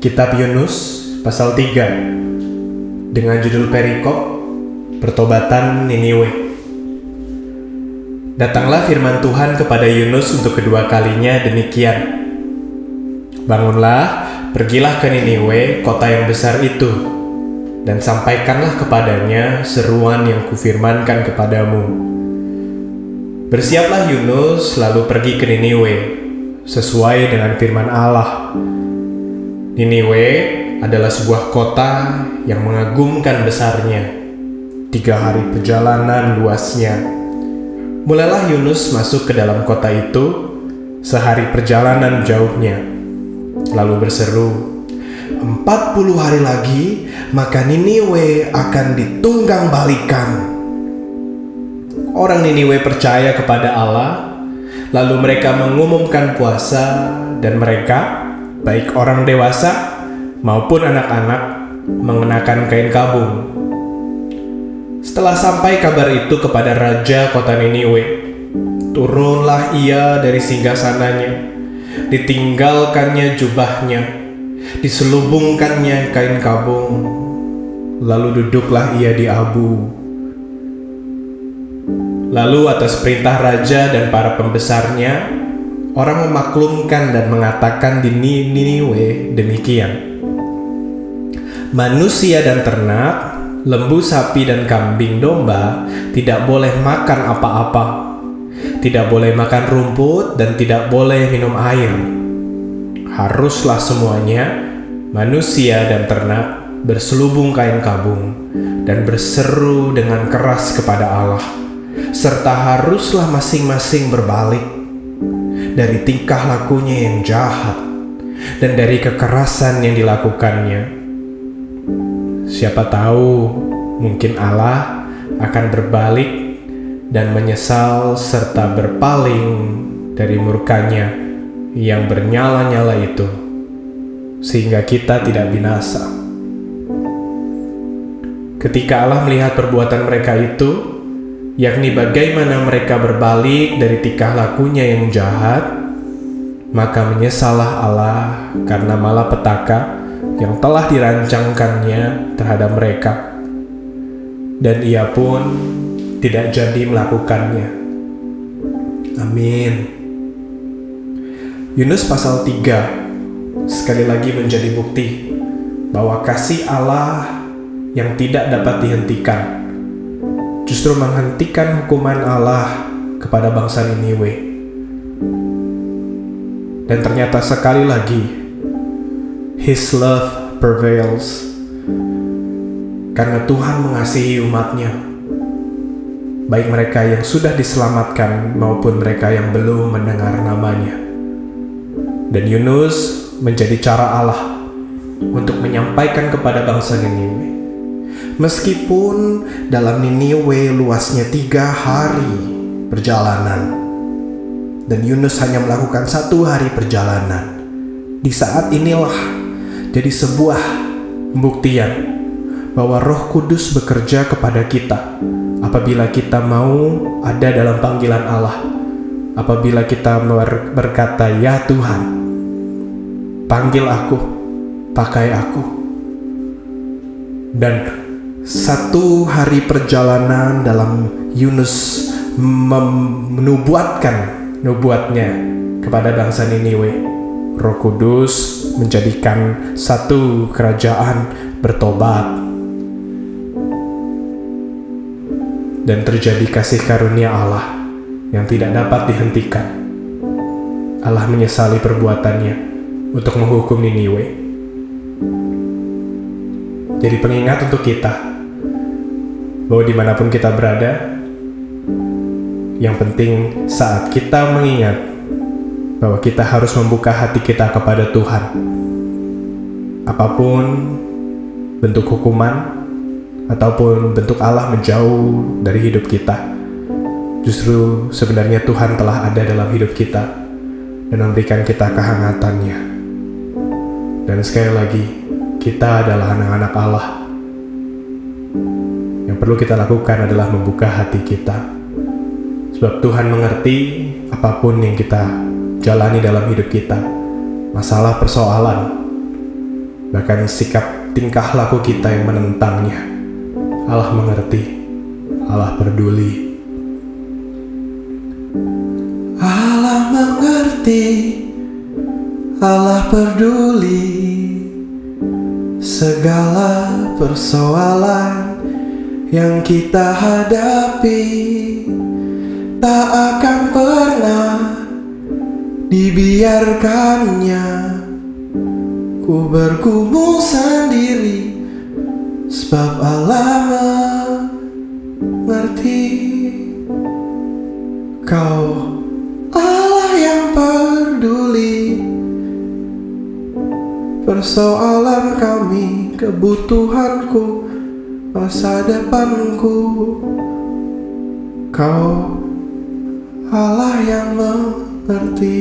Kitab Yunus pasal 3 dengan judul perikop Pertobatan Niniwe. Datanglah firman Tuhan kepada Yunus untuk kedua kalinya demikian. Bangunlah, pergilah ke Niniwe, kota yang besar itu, dan sampaikanlah kepadanya seruan yang kufirmankan kepadamu. Bersiaplah Yunus lalu pergi ke Niniwe, sesuai dengan firman Allah. Niniwe adalah sebuah kota yang mengagumkan besarnya, 3 hari perjalanan luasnya. Mulailah Yunus masuk ke dalam kota itu, sehari perjalanan jauhnya, lalu berseru, 40 hari lagi, maka Niniwe akan ditunggang balikan. Orang Niniwe percaya kepada Allah, lalu mereka mengumumkan puasa, dan mereka, baik orang dewasa maupun anak-anak, mengenakan kain kabung. Setelah sampai kabar itu kepada raja kota Niniwe, turunlah ia dari singgasananya, ditinggalkannya jubahnya, diselubungkannya kain kabung, lalu duduklah ia di abu. Lalu atas perintah raja dan para pembesarnya, orang memaklumkan dan mengatakan di Niniwe demikian. Manusia dan ternak, lembu, sapi, dan kambing domba tidak boleh makan apa-apa, tidak boleh makan rumput, dan tidak boleh minum air. Haruslah semuanya, manusia dan ternak, berselubung kain kabung dan berseru dengan keras kepada Allah, serta haruslah masing-masing berbalik dari tingkah lakunya yang jahat dan dari kekerasan yang dilakukannya. Siapa tahu mungkin Allah akan berbalik dan menyesal serta berpaling dari murkanya yang bernyala-nyala itu, sehingga kita tidak binasa. Ketika Allah melihat perbuatan mereka itu, yakni bagaimana mereka berbalik dari tingkah lakunya yang jahat, maka menyesallah Allah karena malapetaka yang telah dirancangkannya terhadap mereka, dan ia pun tidak jadi melakukannya. Amin. Yunus pasal 3 sekali lagi menjadi bukti bahwa kasih Allah yang tidak dapat dihentikan justru menghentikan hukuman Allah kepada bangsa Niniwe. Dan ternyata sekali lagi, His love prevails, karena Tuhan mengasihi umatnya, baik mereka yang sudah diselamatkan maupun mereka yang belum mendengar namanya. Dan Yunus menjadi cara Allah untuk menyampaikan kepada bangsa Niniwe. Meskipun dalam Niniwe luasnya 3 hari perjalanan, dan Yunus hanya melakukan 1 hari perjalanan, di saat inilah jadi sebuah pembuktian bahwa Roh Kudus bekerja kepada kita apabila kita mau ada dalam panggilan Allah, apabila kita berkata, "Ya Tuhan, panggil aku, pakai aku." Dan 1 hari perjalanan dalam Yunus menubuatkan nubuatnya kepada bangsa Niniwe. Roh Kudus menjadikan satu kerajaan bertobat, dan terjadi kasih karunia Allah yang tidak dapat dihentikan. Allah menyesali perbuatannya untuk menghukum Niniwe. Jadi pengingat untuk kita bahwa dimanapun kita berada, yang penting saat kita mengingat bahwa kita harus membuka hati kita kepada Tuhan. Apapun bentuk hukuman ataupun bentuk Allah menjauh dari hidup kita, justru sebenarnya Tuhan telah ada dalam hidup kita dan memberikan kita kehangatannya. Dan sekali lagi, kita adalah anak-anak Allah. Yang perlu kita lakukan adalah membuka hati kita, sebab Tuhan mengerti apapun yang kita jalani dalam hidup kita, masalah persoalan, bahkan sikap tingkah laku kita yang menentangnya. Allah mengerti, Allah peduli. Allah mengerti, Allah peduli. Segala persoalan yang kita hadapi tak akan pernah dibiarkannya ku bergumul sendiri, sebab Allah mengerti. Kau Allah yang peduli persoalan kami, kebutuhanku, masa depanku. Kau Allah yang mengerti.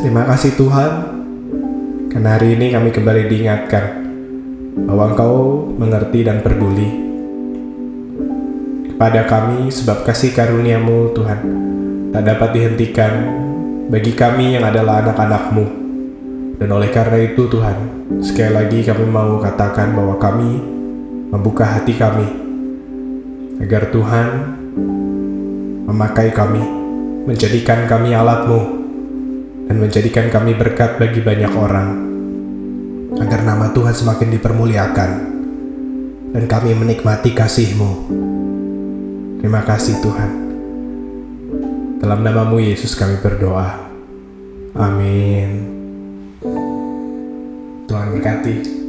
Terima kasih Tuhan, karena hari ini kami kembali diingatkan bahwa Engkau mengerti dan peduli kepada kami, sebab kasih karunia-Mu Tuhan tak dapat dihentikan bagi kami yang adalah anak-anak-Mu. Dan oleh karena itu Tuhan, sekali lagi kami mau katakan bahwa kami membuka hati kami agar Tuhan memakai kami, menjadikan kami alat-Mu, dan menjadikan kami berkat bagi banyak orang, agar nama Tuhan semakin dipermuliakan dan kami menikmati kasih-Mu. Terima kasih Tuhan. Dalam nama-Mu Yesus kami berdoa. Amin. Tuhan berkati.